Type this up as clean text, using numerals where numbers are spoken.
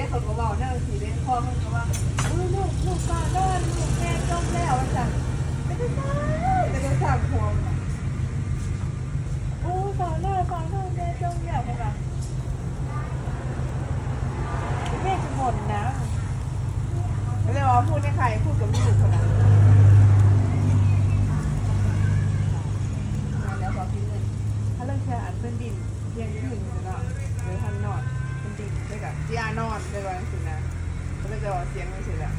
เขาก็บอกเนี่ยสีเล่นพ่อเขาก็ว่าลูกป้าด้านลูกแม่จมแล้วจ้ะไม่ได้แต่ก็สั่งพวงฟังหน้าแม่จมแล้วใช่ปะแม่จะหมดนะแล้วว่าพูดในใครพูดกับลูกคนนั้นแล้วบอกพี่เงินถ้าเรื่องแค่อันเป็นดินเพียงขึ้นเนาะหรือทันนอนเป็นดินได้กับจีอานอนได้ร้อยสุดนะก็เลยจะบอกเสียงไม่สุดแหละ